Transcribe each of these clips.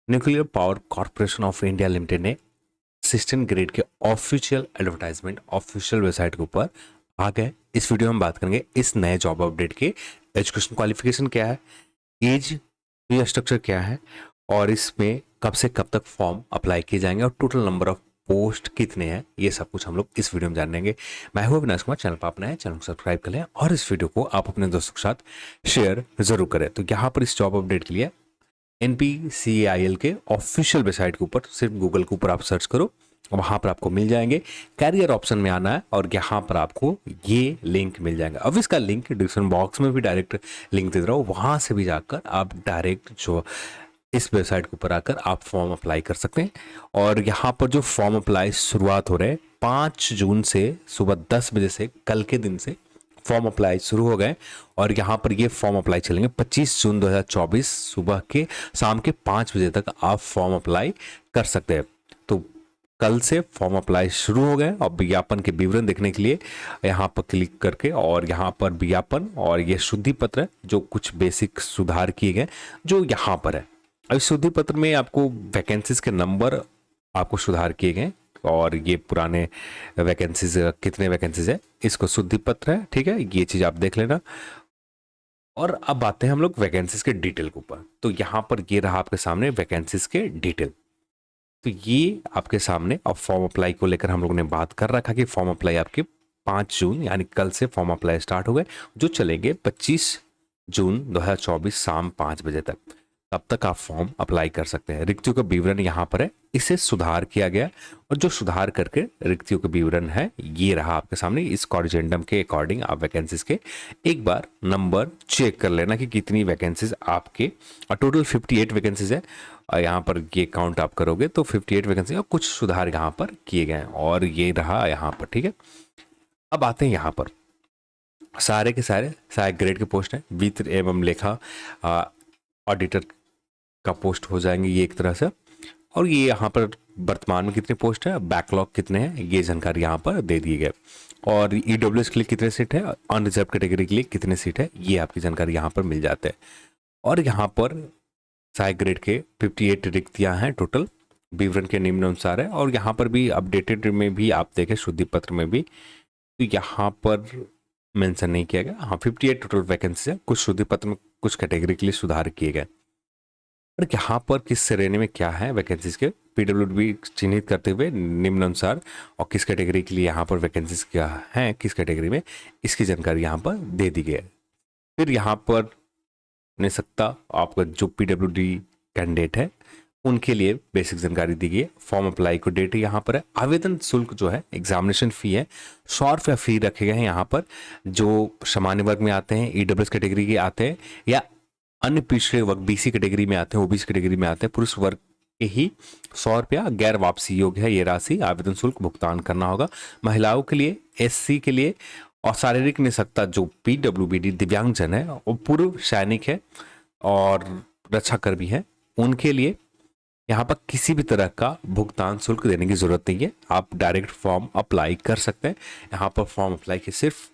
Nuclear power corporation of India limited ने assistant grade के official advertisement official website के ऊपर आ गए। इस वीडियो में बात करेंगे इस नए जॉब अपडेट के एजुकेशन क्वालिफिकेशन क्या है, एज फी स्ट्रक्चर क्या है और इसमें कब से कब तक फॉर्म अप्लाई किए जाएंगे और टोटल नंबर ऑफ पोस्ट कितने हैं, ये सब कुछ हम लोग इस वीडियो में जानेंगे। मैं हूं अविनाश कुमार, चैनल पर आप नए हैं, चैनल को सब्सक्राइब कर लें और इस वीडियो को आप अपने दोस्तों के साथ शेयर जरूर करें। तो यहाँ पर इस जॉब अपडेट के लिए NPCIL के ऑफिशियल वेबसाइट के ऊपर सिर्फ गूगल के ऊपर आप सर्च करो, वहां पर आपको मिल जाएंगे। कैरियर ऑप्शन में आना है और यहाँ पर आपको ये लिंक मिल जाएगा। अब इसका लिंक डिस्क्रिप्शन बॉक्स में भी डायरेक्ट लिंक दे रहा हूँ, वहां से भी जाकर आप डायरेक्ट जो इस वेबसाइट के ऊपर आकर आप फॉर्म अप्लाई कर सकते हैं। और यहाँ पर जो फॉर्म अप्लाई शुरुआत हो रहे हैं 5 जून से सुबह 10 बजे से, कल के दिन से फॉर्म अप्लाई शुरू हो गए और यहाँ पर ये फॉर्म अप्लाई चलेंगे 25 जून 2024 सुबह के शाम के 5 बजे तक आप फॉर्म अप्लाई कर सकते हैं। तो कल से फॉर्म अप्लाई शुरू हो गए और विज्ञापन के विवरण देखने के लिए यहाँ पर क्लिक करके और यहाँ पर विज्ञापन और ये शुद्धि पत्र जो कुछ बेसिक सुधार किए गए जो यहाँ पर है। अब शुद्धि पत्र में आपको वैकेंसीज के नंबर आपको सुधार किए गए और ये पुराने वैकेंसीज कितने वैकेंसीज है इसको शुद्धि पत्र है, ठीक है, ये चीज आप देख लेना। और अब आते हैं हम लोग वैकेंसीज के डिटेल के ऊपर। तो यहाँ पर ये रहा आपके सामने वैकेंसीज के डिटेल। तो ये आपके सामने अब फॉर्म अप्लाई को लेकर हम लोग ने बात कर रखा कि फॉर्म अप्लाई आपके 5 जून यानी कल से फॉर्म अप्लाई स्टार्ट हो गए जो चलेंगे 25 जून 2024 शाम 5 बजे तक। तब तक आप फॉर्म अप्लाई कर सकते हैं। रिक्तियों का विवरण यहाँ पर है, इसे सुधार किया गया और जो सुधार करके रिक्तियों का विवरण है ये रहा आपके सामने। इस कॉरिजेंडम के अकॉर्डिंग आप वैकेंसीज के एक बार नंबर चेक कर लेना कि कितनी वैकेंसीज आपके, और टोटल 58 वैकेंसीज है। और यहाँ पर ये काउंट आप करोगे तो 58 वैकेंसी और कुछ सुधार यहाँ पर किए गए और ये रहा यहाँ पर, ठीक है। अब आते हैं यहाँ पर सारे के सारे सहायक ग्रेड के पोस्ट हैं। वित्त एवं लेखा ऑडिटर का पोस्ट हो जाएंगे ये एक तरह से। और ये यहाँ पर वर्तमान में कितने पोस्ट है, बैकलॉग कितने हैं, ये जानकारी यहाँ पर दे दी गई। और EWS के लिए कितने सीट है, अनरिजर्व कैटेगरी के लिए कितने सीट है, ये आपकी जानकारी यहाँ पर मिल जाते हैं। और यहाँ पर सहायक ग्रेड के 58 रिक्तियाँ हैं टोटल, विवरण के निम्न अनुसार है। और यहाँ पर भी अपडेटेड में भी आप देखें शुद्धि पत्र में भी, तो यहाँ पर मेंशन नहीं किया गया। हाँ 58 टोटल वैकेंसी है, कुछ शुद्धि पत्र में कुछ कैटेगरी के लिए सुधार किए गए। और यहाँ पर किस श्रेणी में क्या है वैकेंसीज के PWD चिन्हित करते हुए निम्न अनुसार और किस कैटेगरी के लिए यहाँ पर वैकेंसीज क्या है, किस कैटेगरी में, इसकी जानकारी यहाँ पर दे दी गई है। फिर यहाँ पर नहीं सकता आपका जो PWD कैंडिडेट है उनके लिए बेसिक जानकारी दी गई है। फॉर्म अप्लाई को डेट यहाँ पर है। आवेदन शुल्क जो है एग्जामिनेशन फी है 100 रुपया फी रखे गए हैं यहाँ पर। जो सामान्य वर्ग में आते हैं, EWS कैटेगरी के आते हैं या अन्य पिछड़े वर्ग BC कैटेगरी में आते हैं, OBC कैटेगरी में आते हैं, पुरुष वर्ग के ही 100 रुपया गैर वापसी योग्य है ये राशि, आवेदन शुल्क भुगतान करना होगा। महिलाओं के लिए, SC के लिए और शारीरिक निःशक्ता जो PWBD दिव्यांगजन है और पूर्व सैनिक है और रक्षाकर्मी है, उनके लिए यहाँ पर किसी भी तरह का भुगतान शुल्क देने की जरूरत नहीं है। आप डायरेक्ट फॉर्म अप्लाई कर सकते हैं। यहाँ पर फॉर्म अप्लाई के सिर्फ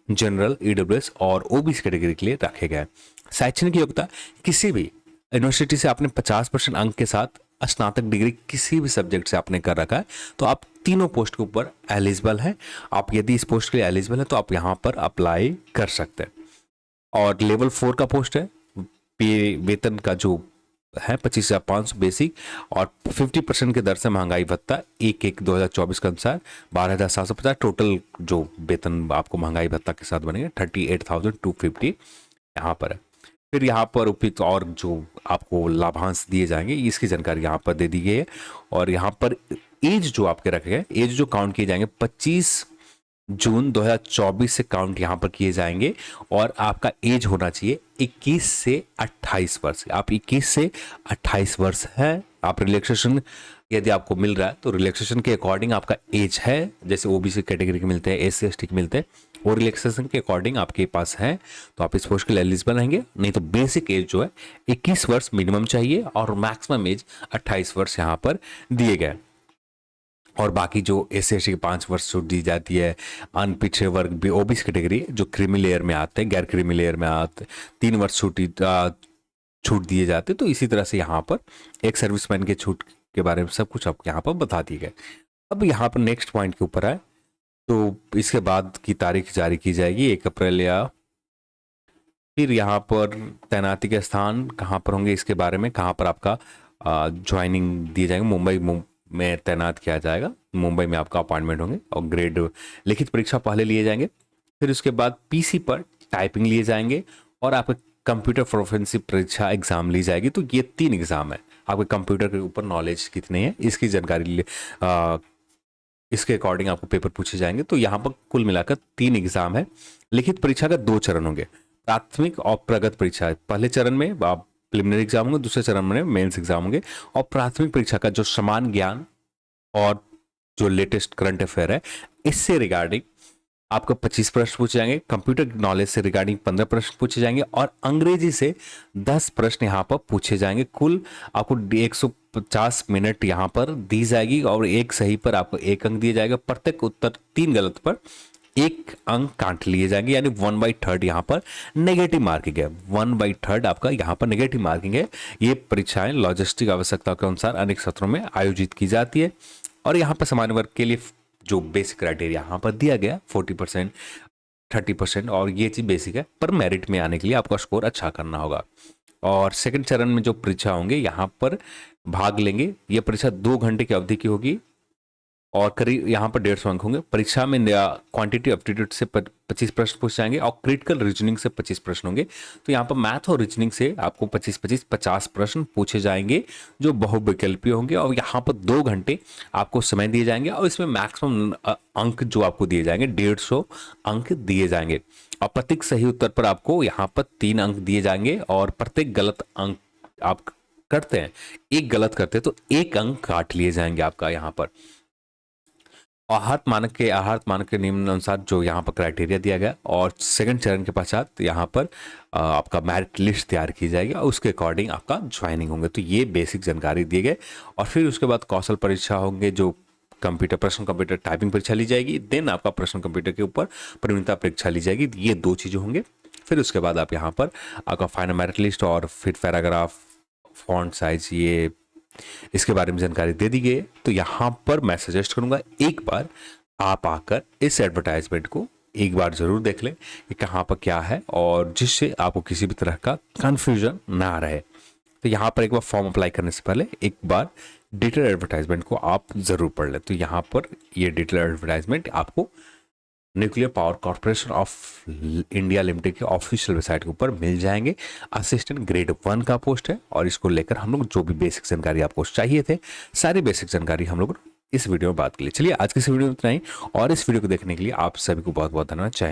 जनरल, EWS और OBC कैटेगरी के लिए रखे गए। शैक्षणिक योग्यता, किसी भी यूनिवर्सिटी से आपने 50% अंक के साथ स्नातक डिग्री किसी भी सब्जेक्ट से आपने कर रखा है तो आप तीनों पोस्ट के ऊपर एलिजिबल हैं। आप यदि इस पोस्ट के लिए एलिजिबल है तो आप यहाँ पर अप्लाई कर सकते हैं। और लेवल 4 का पोस्ट है, वेतन का जो है 25,500 बेसिक और 50% के दर से महंगाई भत्ता 1/1/2024 के अनुसार 12,750 टोटल जो वेतन आपको महंगाई भत्ता के साथ बनेगा 38,250 यहाँ पर है। फिर यहाँ पर उपयुक्त और जो आपको लाभांश दिए जाएंगे इसकी जानकारी यहाँ पर दे दी गई है। और यहाँ पर एज जो आपके रखे गए, एज जो काउंट किए जाएंगे 25 जून 2024 से काउंट यहाँ पर किए जाएंगे और आपका एज होना चाहिए 21 से 28 वर्ष। आप 21 से 28 वर्ष है, आप रिलैक्सेशन यदि आपको मिल रहा है तो रिलैक्सेशन के अकॉर्डिंग आपका एज है, जैसे OBC कैटेगरी के मिलते हैं, SC ST के मिलते हैं, वो रिलैक्सेशन के अकॉर्डिंग आपके पास है तो आप इस पोस्ट के लिए एलिजिबल रहेंगे। नहीं तो बेसिक एज जो है 21 वर्ष मिनिमम चाहिए और मैक्सिमम एज 28 वर्ष यहाँ पर दिए गए। और बाकी जो SC ST के 5 वर्ष छूट दी जाती है। अनपिछड़े वर्ग भी OBC कैटेगरी जो क्रीमी लेयर में आते हैं, गैर क्रीमी लेयर में आते 3 वर्ष छूट छूट दिए जाते। तो इसी तरह से यहाँ पर एक सर्विसमैन के छूट के बारे में सब कुछ आपको यहाँ पर बता दिए गए। अब यहाँ पर नेक्स्ट पॉइंट के ऊपर आए तो इसके बाद की तारीख जारी की जाएगी 1 अप्रैल, या फिर यहाँ पर तैनाती के स्थान कहाँ पर होंगे इसके बारे में, कहाँ पर आपका ज्वाइनिंग दिए जाएंगे। मुंबई में तैनात किया जाएगा, मुंबई में आपका अपॉइंटमेंट होंगे और ग्रेड लिखित परीक्षा पहले लिए जाएंगे। फिर उसके बाद पीसी पर टाइपिंग लिए जाएंगे और आपके कंप्यूटर प्रोफिशिएंसी परीक्षा एग्जाम ली जाएगी। तो ये 3 एग्जाम है। आपके कंप्यूटर के ऊपर नॉलेज कितनी है इसकी जानकारी इसके अकॉर्डिंग आपको पेपर पूछे जाएंगे। तो यहाँ पर कुल मिलाकर 3 एग्जाम है। लिखित परीक्षा का 2 चरण होंगे, प्राथमिक और प्रगत परीक्षा। पहले चरण में आप प्रिलिमिनरी एग्जाम होंगे, दूसरे चरण में मेंस एग्जाम होंगे। और प्राथमिक परीक्षा का जो समान ज्ञान और जो लेटेस्ट करंट अफेयर है इससे रिगार्डिंग आपको 25 प्रश्न पूछे जाएंगे, कंप्यूटर नॉलेज से रिगार्डिंग 15 प्रश्न पूछे जाएंगे और अंग्रेजी से 10 प्रश्न यहाँ पर पूछे जाएंगे। कुल आपको 150 मिनट यहाँ पर दी जाएगी और एक सही पर आपको 1 अंक दिया जाएगा। प्रत्येक उत्तर 3 गलत पर 1 अंक काट लिए जाएंगे, यानी 1/3 यहाँ पर नेगेटिव मार्किंग है। 1/3 आपका यहाँ पर नेगेटिव मार्किंग है। ये परीक्षाएं लॉजिस्टिक आवश्यकता के अनुसार अनेक सत्रों में आयोजित की जाती है। और यहाँ पर सामान्य वर्ग के लिए जो बेसिक क्राइटेरिया यहाँ पर दिया गया 40%, 30%, और ये चीज बेसिक है, पर मेरिट में आने के लिए आपका स्कोर अच्छा करना होगा। और सेकंड चरण में जो परीक्षा होंगे यहाँ पर भाग लेंगे। ये परीक्षा 2 घंटे की अवधि की होगी और करीब यहाँ पर 150 अंक होंगे। परीक्षा में क्वांटिटी एप्टीट्यूड से 25 प्रश्न पूछ जाएंगे और क्रिटिकल रीजनिंग से 25 प्रश्न होंगे। तो यहाँ पर मैथ और रीजनिंग से आपको 50 प्रश्न पूछे जाएंगे जो बहुविकल्पीय होंगे। और यहाँ पर 2 घंटे आपको समय दिए जाएंगे और इसमें मैक्सिमम अंक जो आपको दिए जाएंगे 150 अंक दिए जाएंगे। और प्रत्येक सही उत्तर पर आपको यहाँ पर 3 अंक दिए जाएंगे और प्रत्येक गलत अंक आप करते हैं, 1 गलत करते हैं तो 1 अंक काट लिए जाएंगे आपका यहाँ पर। आहार मानक के निम्न अनुसार जो यहाँ पर क्राइटेरिया दिया गया और सेकंड चरण के पश्चात यहाँ पर आपका मेरिट लिस्ट तैयार की जाएगी और उसके अकॉर्डिंग आपका ज्वाइनिंग होंगे। तो ये बेसिक जानकारी दिए गए। और फिर उसके बाद कौशल परीक्षा होंगे, जो प्रश्न कंप्यूटर टाइपिंग परीक्षा ली जाएगी। देन आपका प्रश्न कंप्यूटर के ऊपर प्रवीणता परीक्षा ली जाएगी। ये 2 चीज़ें होंगे। फिर उसके बाद आप यहाँ पर आपका फाइनल मेरिट लिस्ट और फिर पैराग्राफ, फॉन्ट साइज, ये इसके बारे में जानकारी दे दी गई। तो यहाँ पर मैं सजेस्ट करूंगा एक बार आप आकर इस एडवर्टाइजमेंट को एक बार जरूर देख लें कि कहाँ पर क्या है, और जिससे आपको किसी भी तरह का कंफ्यूजन ना रहे। तो यहाँ पर एक बार फॉर्म अप्लाई करने से पहले एक बार डिटेल एडवर्टाइजमेंट को आप जरूर पढ़ लें। तो यहाँ पर ये डिटेल एडवर्टाइजमेंट आपको nuclear power corporation of India limited के ऑफिशियल वेबसाइट के ऊपर मिल जाएंगे। असिस्टेंट ग्रेड 1 का पोस्ट है और इसको लेकर हम लोग जो भी बेसिक जानकारी आपको चाहिए थे, सारी बेसिक जानकारी हम लोग इस वीडियो में बात कर लिए। चलिए आज की इस वीडियो में इतना ही, और इस वीडियो को देखने के लिए आप सभी को बहुत बहुत धन्यवाद। चाहें